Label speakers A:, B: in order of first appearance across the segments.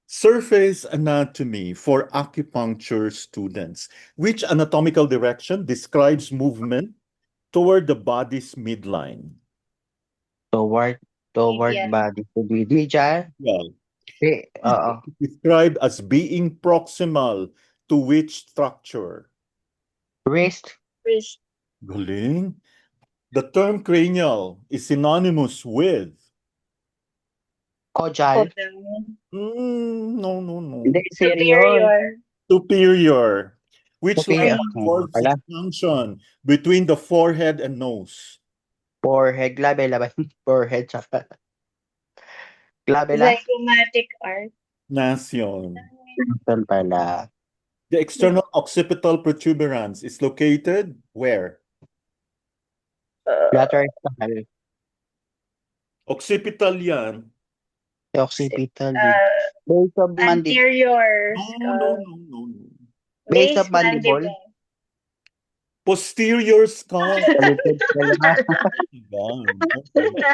A: Surface anatomy for acupuncture students. Which anatomical direction describes movement toward the body's midline?
B: Toward
C: Medial.
B: body to be medial.
A: Well,
B: Oo.
A: described as being proximal to which structure?
B: Wrist,
C: Wrist.
A: Galing. The term cranial is synonymous with.
B: caudal.
C: Caudal.
A: No, no, no.
B: Hindi, inferior.
C: Superior.
A: Superior. Which
B: Superior.
A: line
B: Ano
A: forms
B: pala?
A: its junction between the forehead and nose?
B: Forehead, glabella ba? Forehead, tsaka glabella.
C: Zygomatic arch.
A: Nasion.
B: Saan pala?
A: The external occipital protuberance is located where?
B: Lateral style.
A: Occipital yan.
B: Occipital. Base of mandible.
C: Anterior.
A: No.
B: Base
C: Base
B: of mandible.
C: mandible.
A: Posterior skull.
B: Kalipid pala.
A: Yan.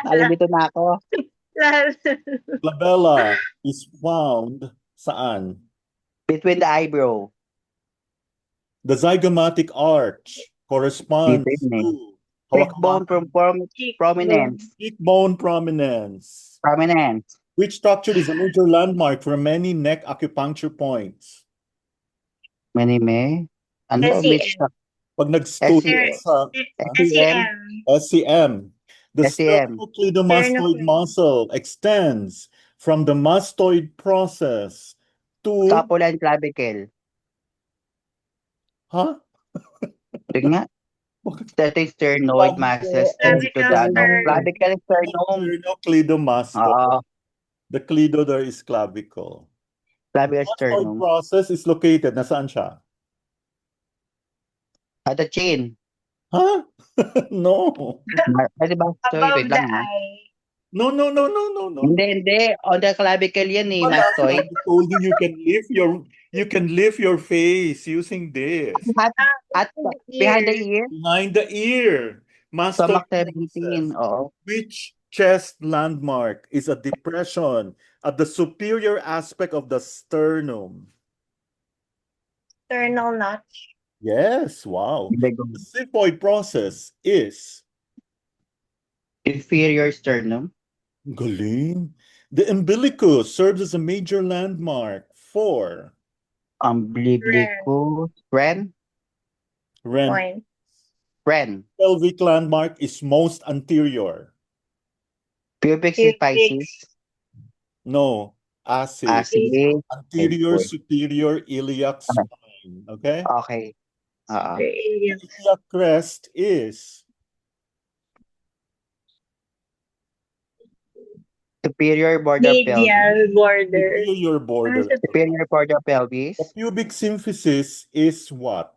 B: Alam dito na ako.
A: Glabella is found saan?
B: Between the eyebrow.
A: The zygomatic arch corresponds
B: Dito yun eh.
A: to
B: Cheekbone from prominence.
A: cheekbone prominence.
B: Prominence.
A: Which structure is a major landmark for many neck acupuncture points?
B: Many may. Ano?
C: SEM.
B: Which
A: Pag nag-study sa
C: SEM.
A: SCM, the
B: SCM.
A: sternocleidomastoid muscle extends from the mastoid process to...
B: Scapula and clavicle.
A: Huh?
B: Ito nga. Ito yung sternoid masses to the clavicle and sternum.
A: Sternocleidomastoid. The clido there is clavicle.
B: Clavicle
A: The
B: sternum.
A: process is located. Nasaan siya?
B: At the chin.
A: Huh? No.
B: Pwede ba?
C: Above
B: Wait
C: the
B: lang ha.
C: eye.
A: No.
B: Hindi. On the clavicle yan eh, mastoid.
A: I told you you can lift your face using this.
B: At behind the ear.
A: Behind the ear.
B: Stomach
A: Mastoid
B: 17. Oo.
A: Which chest landmark is a depression at the superior aspect of the sternum?
C: Sternal notch.
A: Yes, wow. The xiphoid process is
B: inferior sternum.
A: galing. The umbilicus serves as a major landmark for
B: Umbilicus. Ren.
A: Pelvic landmark is most anterior.
B: Pubic symphysis.
A: No, axis. Anterior superior iliac spine. Okay?
B: Okay.
A: The iliac crest is
B: superior border
C: pelvis.
B: Superior border pelvis.
A: The pubic symphysis is what?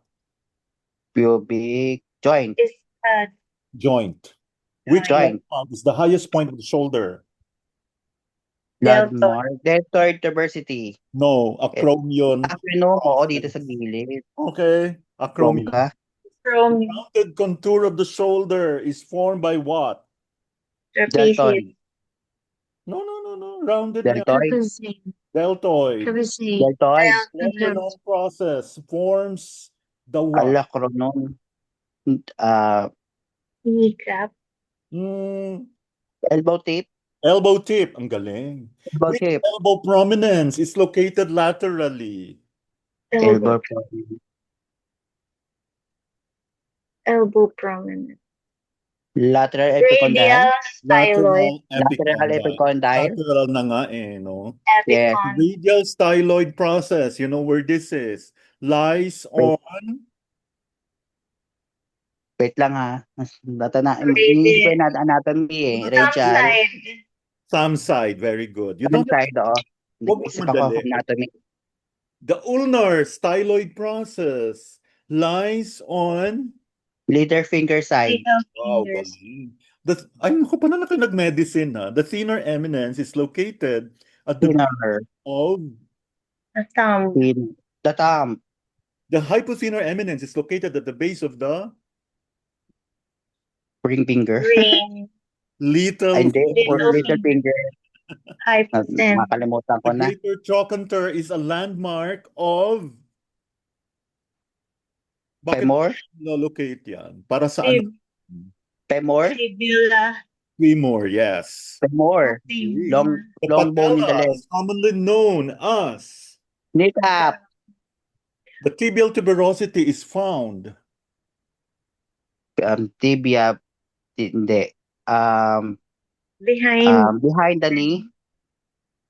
B: Pubic joint.
A: Joint. Which
B: joint
A: is the highest point of the shoulder?
B: Deltoid tuberosity.
A: No, acromion.
B: No, oo, dito sa gilid.
A: Okay, acromion. The rounded contour of the shoulder is formed by what?
B: Deltoid.
A: No. Rounded.
B: Deltoid.
A: Deltoid process forms the what?
B: Alacronon.
C: Kneecap.
B: Elbow tip.
A: Elbow tip. Ang galing. Which elbow prominence is located laterally?
B: Elbow prominence.
C: Elbow prominence.
B: Lateral epicondyle.
A: Lateral
B: epicondyle.
A: Lateral na nga eh, no?
B: Yes.
A: Radial styloid process, you know where this is? Lies on...
B: Wait lang ha. Hindi ko natin anatomy eh. Radial.
A: Some side, very good. You
B: Some
A: don't
B: side, oo. Isip ako anatomy.
A: The ulnar styloid process lies on...
B: Little finger side.
A: Wow, galing. Ayun ko pa na nag-medicine ha. The thinner eminence is located at the of
C: the thumb.
B: The thumb.
A: The hypothenor eminence is located at the base of the
B: ring finger.
C: Ring.
A: Little
B: finger.
C: Hypothalamus.
B: Makalimutan ko
A: The
B: na.
A: Greater Trochanter is a landmark of... Bakit
B: Femur?
A: locate yan? Para sa ano?
B: Femur?
C: Fibula.
A: Femur, yes.
B: Femur.
C: Femur.
B: Long bone in the
A: Patella
B: leg.
A: is commonly known as...
B: Kneecap.
A: The tibial tuberosity is found.
B: Tibia. Hindi.
C: Behind.
B: Behind the knee.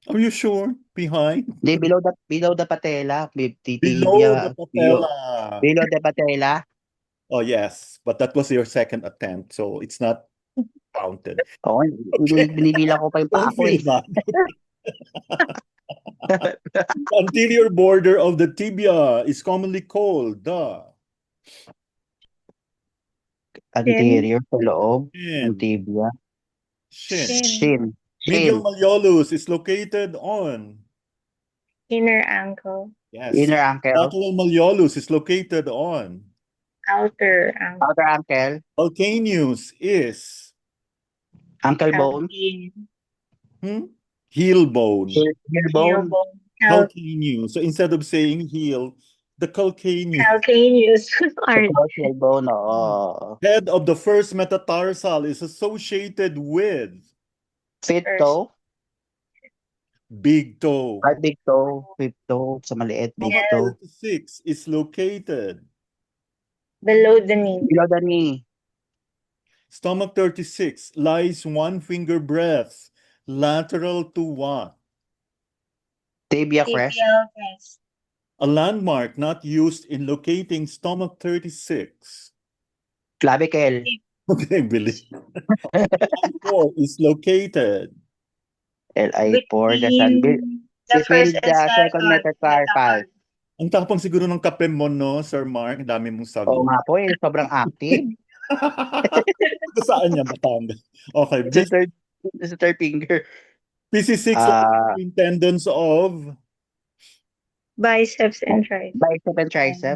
A: Are you sure? Behind?
B: Hindi, below the patella.
A: Below the
B: Tibia.
A: patella.
B: Below the patella.
A: Oh, yes. But that was your second attempt, so it's not counted.
B: Oo, binibila ko pa yung paa
A: Don't
B: ko
A: feel
B: eh.
A: bad. The anterior border of the tibia is commonly called the
B: Anterior sa loob.
A: shin.
B: Ng tibia.
A: Shin.
B: Shin.
A: Medial malleolus is located on...
C: Inner ankle.
A: Yes.
B: Inner ankle.
A: Lateral malleolus is located on...
C: Outer ankle.
B: Outer ankle.
A: Calcaneus is...
B: Ankle bone.
A: Heel bone.
B: Heel bone.
A: Calcaneus. So instead of saying heel, the calcaneus.
C: Calcaneus.
B: Heel bone. Oo.
A: Head of the first metatarsal is associated with
B: Fifth toe.
A: big toe.
B: Big toe. Fifth toe. Sa maliit. Big
A: Stomach
B: toe.
A: 36 is located.
C: Below the knee.
B: Below the knee.
A: Stomach 36 lies 1 finger breadth lateral to what?
B: Tibia crest.
C: Tibial crest.
A: A landmark not used in locating stomach 36.
B: Clavicle.
A: Okay, Billy. L4 is located.
B: LI4.
C: Between the
B: Between
C: first
B: the
C: and
B: second metacarpal.
A: Ang tapang siguro ng kape mo, no, Sir Mark? Ang dami mong sagot.
B: Oo nga po eh. Sobrang active.
A: Saan niya, Batangas? Okay.
B: It's a third finger.
A: PC6 between tendons of...
C: biceps and triceps.
B: Bicep and tricep.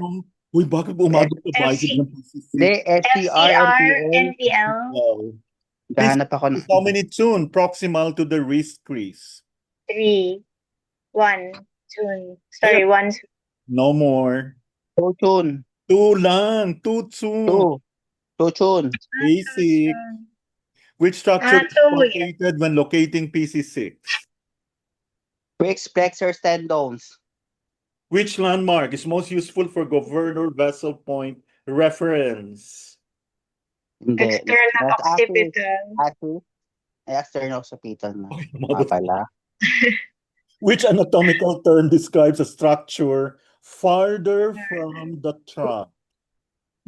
A: Uy, bakit umabot sa bicep ng PC6?
B: Hindi,
C: FCR,
B: SCR,
C: NPL.
A: Wow.
B: Gahanap ako ng...
A: How many tune proximal to the wrist crease?
C: 3. 1. 2. Sorry, 1.
A: No more.
B: Two tune.
A: 2 lang. 2 tune.
B: Two tune.
A: Basic. Which structure is located when locating PC6?
B: Quick flexors tendons.
A: Which landmark is most useful for governor vessel point reference?
B: Hindi.
C: External occipital.
B: External occipital na.
A: Mother-
B: Pala.
A: Which anatomical term describes a structure farther from the trunk?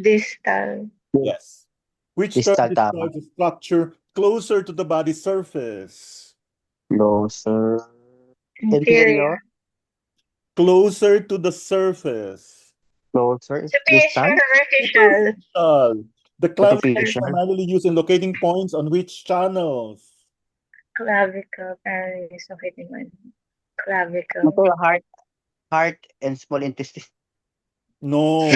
C: Distal.
A: Yes. Which term
B: Distal tama.
A: describes a structure closer to the body surface?
B: Closer.
C: Inferior.
A: Closer to the surface.
B: Closer.
C: Superficial.
A: Superficial. The clamp is
B: Superficial.
A: primarily used in locating points on which channels?
C: Clavicle. Paris. Okay, tingnan. Clavicle.
B: Ito, heart and small intestine.
A: No.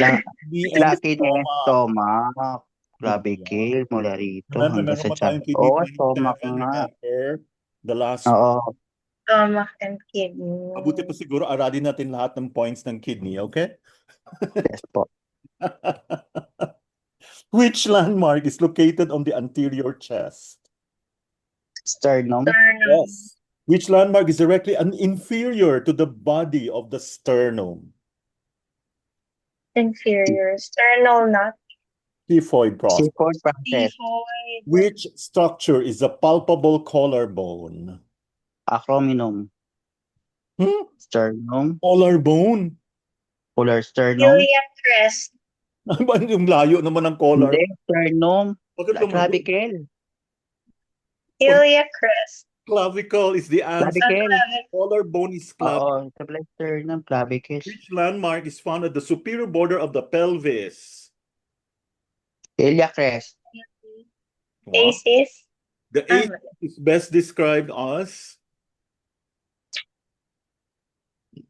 A: Knee and
B: Laki na stomach. Clavicle mula rito
A: Remember,
B: hanggang
A: meron
B: sa
A: pa tayong
B: tiyan.
A: kidney
B: Oo,
A: 27,
B: stomach nga.
A: remember? The last
B: Oo.
C: Stomach and kidney.
A: Mabuti pa siguro aralin natin lahat ng points ng kidney, okay?
B: Yes po.
A: Which landmark is located on the anterior chest?
B: Sternum.
C: Sternum.
A: Yes. Which landmark is directly inferior to the body of the sternum?
C: Inferior. Sternal knot.
A: Xiphoid process.
B: Seafood process.
C: Xiphoid.
A: Which structure is a palpable collarbone?
B: Acrominum. Sternum.
A: Collarbone?
B: Polar sternum.
C: Iliac crest.
A: Yung layo naman ng collar.
B: Hindi, sternum.
A: Bakit
B: Clavicle.
C: Iliac crest.
A: clavicle is the answer.
B: Clavicle.
A: Collarbone is clavicle.
B: Oo, sabay sternum, clavicle.
A: Which landmark is found at the superior border of the pelvis?
B: Iliac crest.
A: Wow.
C: Aces.
A: The ace is best described as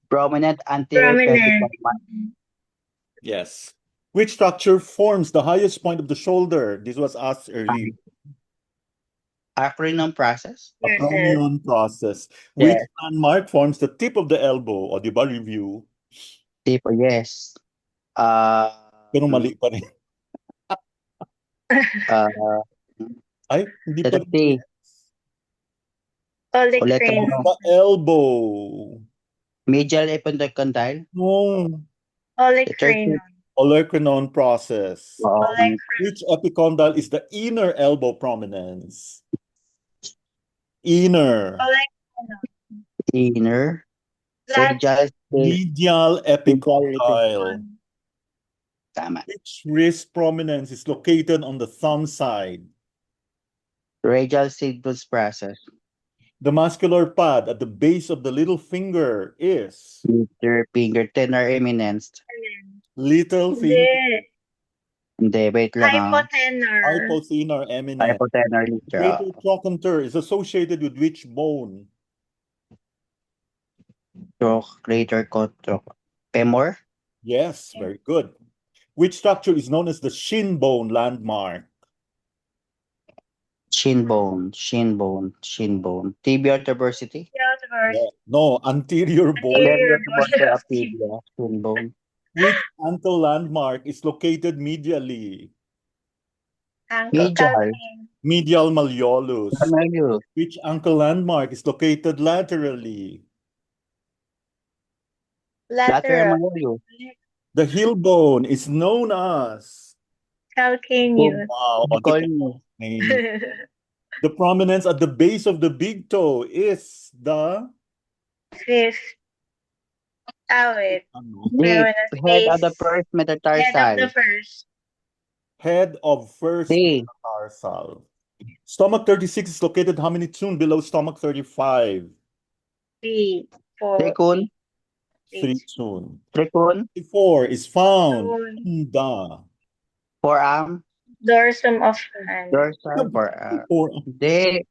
B: Prominent anterior
C: Prominent.
B: pelvic.
A: yes. Which structure forms the highest point of the shoulder? This was asked earlier.
B: Acronym process?
A: Acromion process. Which
B: Yes.
A: landmark forms the tip of the elbow? O, di ba, review?
B: Tipo, yes. Uh,
A: Pero mali pa rin.
B: uh,
A: Ay, hindi pa
B: letter
A: rin.
B: T.
C: Olecranon.
B: Ulit
A: The elbow.
B: medial epicondyle.
A: No.
B: Letter T.
C: Olecranon.
A: Olecranon process.
B: Oo.
C: Olecranon.
A: Which epicondyle is the inner elbow prominence? Inner.
C: Olecranon.
B: Inner.
C: Lat-
B: Radial.
A: Medial epicondyle.
B: Tama.
A: Which wrist prominence is located on the thumb side?
B: Radial signals process.
A: The muscular pad at the base of the little finger is
B: Little finger. Tenor eminence.
A: little
C: Hindi.
A: finger.
B: Hindi, wait lang ah.
C: Hypotenor.
A: Hypothenar eminence.
B: Hypotenor litter.
A: Greater trochanter is associated with which bone?
B: Greater control. Femur.
A: Yes, very good. Which structure is known as the shin bone landmark?
B: Shin bone. Shin bone. Shin bone. Tibial tuberosity.
C: Theodore.
A: No, anterior bone.
C: Anterior
B: Bone
C: bone
B: of
C: of tibia.
B: tibia. Shin bone.
A: Which ankle landmark is located medially?
C: Ankle
B: Medial.
C: calcaneus.
A: Medial malleolus.
B: Malleolus.
A: Which ankle landmark is located laterally?
B: Lateral
C: Lateral.
B: malleolus.
A: The heel bone is known as.
C: Calcaneus.
A: Wow.
B: Colneus.
A: The prominence at the base of the big toe is the
C: Fifth. Wait.
A: ano?
B: Head of the first
C: Head of the
B: metatarsal.
C: first.
A: Head of first
B: C.
A: metatarsal. Stomach 36 is located how many tune below stomach 35?
C: 3. 4.
B: Tricone.
A: 3 tune.
B: Tricone.
A: 4 is found
C: Tune.
A: in the
B: Forearm.
C: Dorsum of hand.
B: Dorsal. Forearm. Hindi.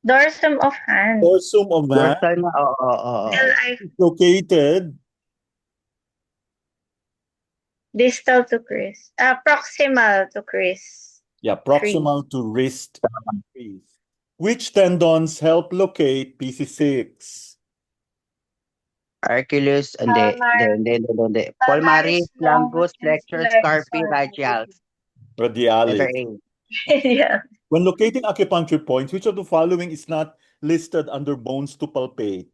C: Dorsum of hand.
A: dorsum of hand
B: Dorsal na. Oo.
C: L.I.
A: is located
C: Distal to Chris. Proximal to Chris.
A: proximal to wrist crease. Which tendons help locate PC6?
B: Achilles. Hindi. Palmaris, longus, flexor, carpi, radial.
A: Radialis.
B: Letter A.
C: Yeah.
A: When locating acupuncture points, which of the following is not listed under bones to palpate?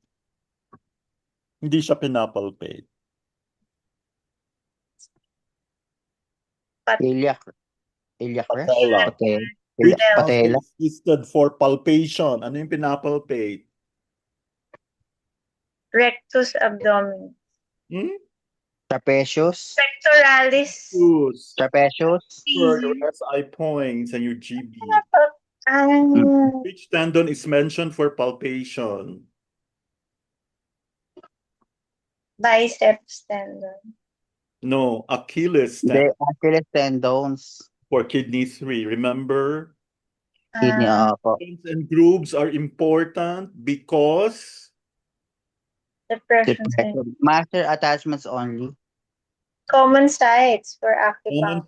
A: Hindi siya pinapalpate.
B: Iliac rest.
A: Patella.
B: Okay.
A: Which
B: Patella.
A: muscle is listed for palpation? Ano yung pinapalpate?
C: Rectus abdominis.
B: Trapezius.
C: Pectoralis.
B: Trapezius.
A: For your SI points and your GB. Which tendon is mentioned for palpation?
C: Biceps tendon.
A: No, Achilles
B: The
A: tendon
B: Achilles tendons.
A: for kidney 3. Remember?
B: Kidney po.
A: Tendons and grooves are important because
C: Depression.
B: Master attachments only.
C: Common sites for
A: common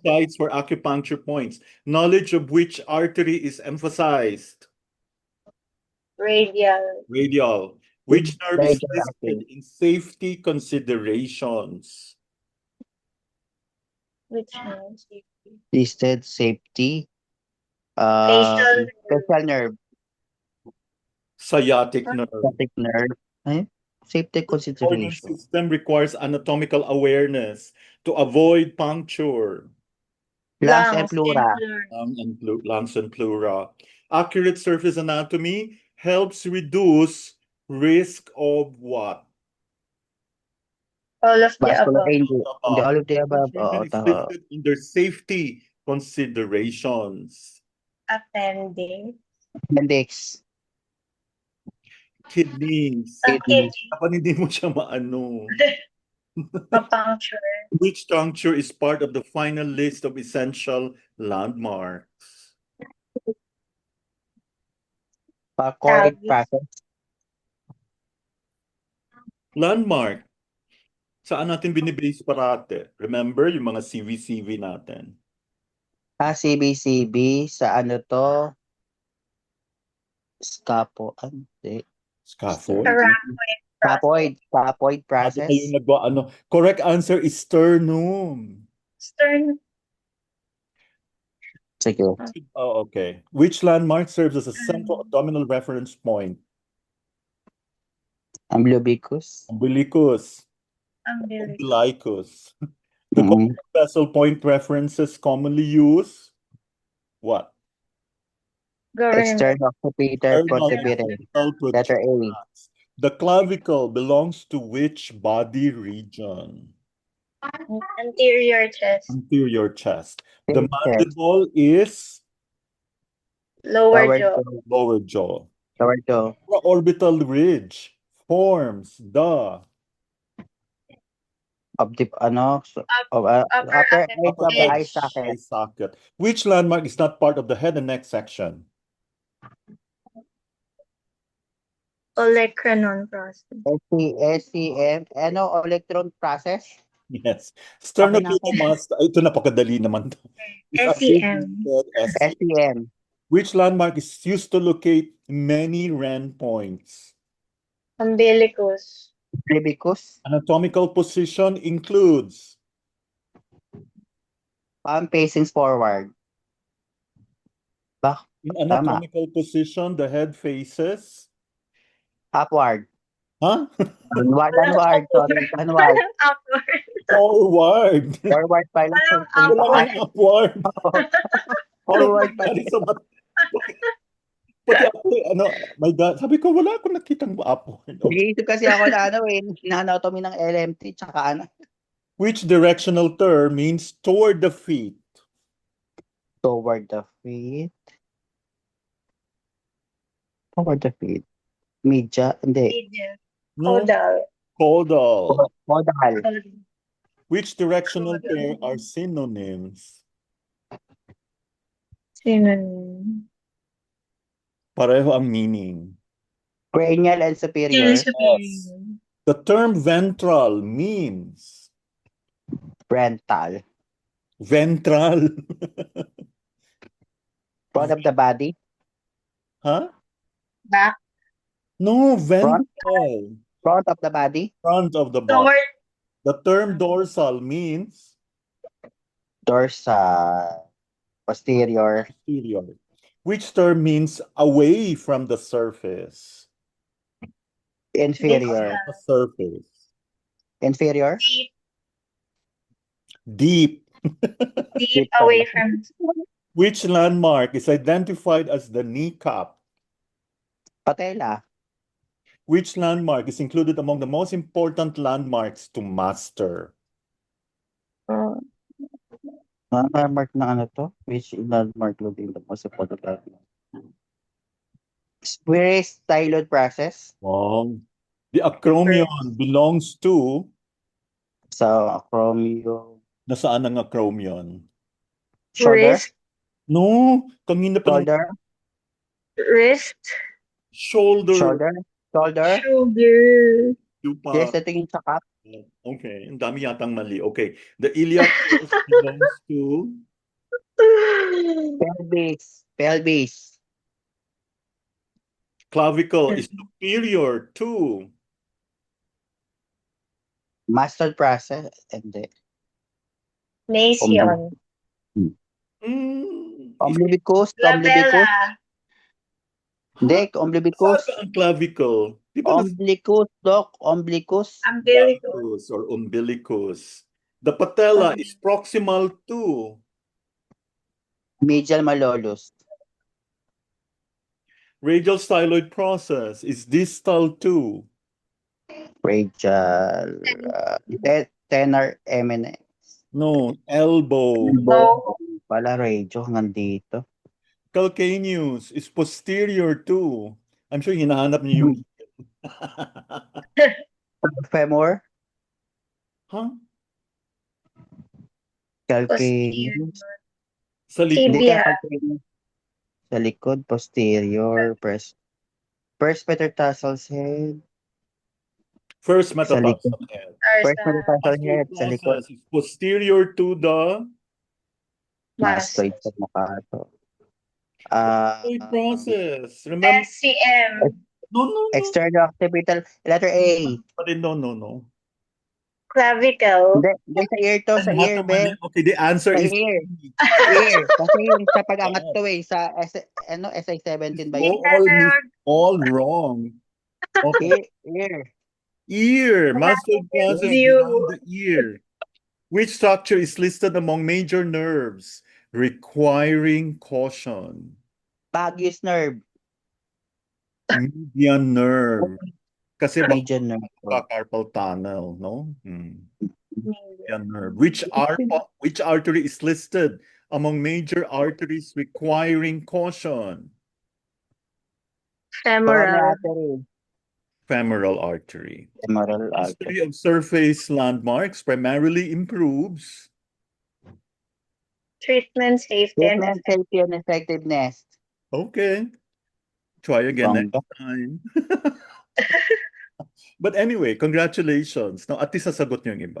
C: acupuncture.
A: sites for acupuncture points. Knowledge of which artery is emphasized?
C: Radial.
A: Radial. Which nerve is
B: Radial
A: listed in safety considerations?
C: Which means
B: Listed safety.
C: facial.
B: Facial nerve.
A: Sciatic nerve.
B: Sciatic nerve. Safety
A: Organ
B: consideration.
A: system requires anatomical awareness to avoid puncture.
B: Lungs and pleura.
A: Lungs and pleura. Accurate surface anatomy helps reduce risk of what?
C: All of the
B: Vascular
C: above.
B: injury. All of the above.
A: Which organ is listed in their safety considerations?
C: Appendix.
B: Appendix.
A: Kidneys.
C: Kidney.
A: Kapag hindi mo siya maano.
C: Puncture.
A: Which juncture is part of the final list of essential landmarks?
B: Choric process.
A: Landmark. Saan natin binibase parate? Remember yung mga CV-CV natin?
B: CBCB sa ano to? Hindi.
A: Scaphoid.
B: Scaphoid
A: Sabi
B: process.
A: kayo correct answer is sternum.
C: Stern.
B: Sige.
A: Oh, okay. Which landmark serves as a central abdominal reference point?
B: Umbilicus.
A: Umbilicus.
C: Umbilical.
A: Umbilicus. The vessel point references commonly use what?
C: Government.
B: External occipiter protuberance.
A: External
B: Letter A.
A: protuberance. The clavicle belongs to which body region?
C: Anterior chest.
A: Anterior chest. The
B: Chest.
A: mandible is
C: Lower jaw.
A: lower jaw.
B: Lower jaw.
A: The orbital ridge forms the
B: upper edge of the eye socket.
A: eye socket. Which landmark is not part of the head and neck section?
C: Olecranon process.
B: SCM. Electron process?
A: Yes. Sternocleidomastoid. Ito napakadali naman.
C: SEM.
B: SCM.
A: Which landmark is used to locate many REN points?
C: Umbilicus.
B: Umbilicus.
A: Anatomical position includes
B: Palm facing forward.
A: in anatomical position, the head faces
B: Upward.
A: huh?
B: Downward. Sorry. Downward.
C: Upward.
A: Forward.
B: Forward pala.
C: Walang
A: Upward.
B: Forward pala.
A: Pati ako, my God, sabi ko, wala akong nakitang upward. Okay.
B: Nag-iisip kasi ako na na-anatomy ng LMT tsaka
A: Which directional term means toward the feet?
B: Toward the feet. Toward the feet. Media, hindi.
C: Medial.
A: No.
C: Caudal.
B: Caudal.
A: Which directional pair are synonyms?
C: Synonym.
A: Pareho ang meaning.
B: Cranial and superior.
A: Yes. The term ventral means
B: Frontal.
A: ventral.
B: Front of the body.
A: Huh?
C: Back.
A: No, ventral.
B: Front of the body.
A: Front of the body.
C: Toward.
A: The term dorsal means
B: Dorsal. Posterior.
A: posterior. Which term means away from the surface?
B: Inferior.
A: The surface.
B: Inferior.
C: Deep.
A: Deep.
C: Deep away from.
A: Which landmark is identified as the kneecap?
B: Patella.
A: Which landmark is included among the most important landmarks to master?
B: Landmark na ano to? Which landmark will be the most important landmark? Where is styloid process?
A: Wrong. The acromion belongs to
B: Sa acromion.
A: nasaan ang acromion?
B: Shoulder.
C: Wrist.
A: No, kanina pa lang.
B: Shoulder.
C: Wrist.
A: Shoulder.
B: Shoulder. Shoulder.
C: Shoulder.
A: Yung pa-
B: Yes, ito yung sakap.
A: Okay, ang dami yatang mali. Okay, the iliac belongs to
B: Pelvis. Pelvis.
A: clavicle is superior to
B: Mastoid process. Hindi.
C: Mason.
B: Umbilicus.
C: Labella.
B: Hindi, umbilicus.
A: Saan ang clavicle? Di ba
B: Umbilicus, doc. Umbilicus.
C: Umbilicus.
A: or umbilicus? The patella is proximal to
B: Medial malleolus.
A: radial styloid process is distal to
B: Radial. Tenor eminence.
A: no, elbow.
B: Pala radio hanggang dito.
A: Calcaneus is posterior to. I'm sure hinahanap niyo yung
B: Femur.
A: huh?
B: Calcaneus.
A: Sa likod.
B: Hindi
C: Tibia.
B: ka calcaneus. Sa likod, posterior. First metatarsal head.
A: First metatarsal
B: likod.
A: head.
B: First metatarsal head. Sa likod.
A: Process is posterior to the
B: Mastoid sa mukha to.
A: Rheumatoid process. Remember?
C: SCM.
A: No.
B: External-occipital. Letter A.
A: Pa rin, no.
C: Clavicle.
B: Hindi, sa ear to, sa ear, be.
A: Okay, the answer
B: Sa
A: is
B: ear. Ear. Kasi yung sa pag-angat to sa SI-17 ba yun?
A: all wrong. Okay.
B: Ear.
A: Ear, muscle process
C: View.
A: behind the ear. Which structure is listed among major nerves requiring caution?
B: Vagus nerve.
A: Median nerve. Kasi
B: Median nerve.
A: carpal tunnel, no? Median nerve. Which artery is listed among major arteries requiring caution?
C: Femoral.
A: Femoral artery.
B: Femoral artery.
A: History of surface landmarks primarily improves
C: Treatment safety and
B: Treatment safety and effectiveness.
A: Okay. Try again next
B: Bongga.
A: time. But anyway, congratulations. Now, at least nasagot niyo yung iba.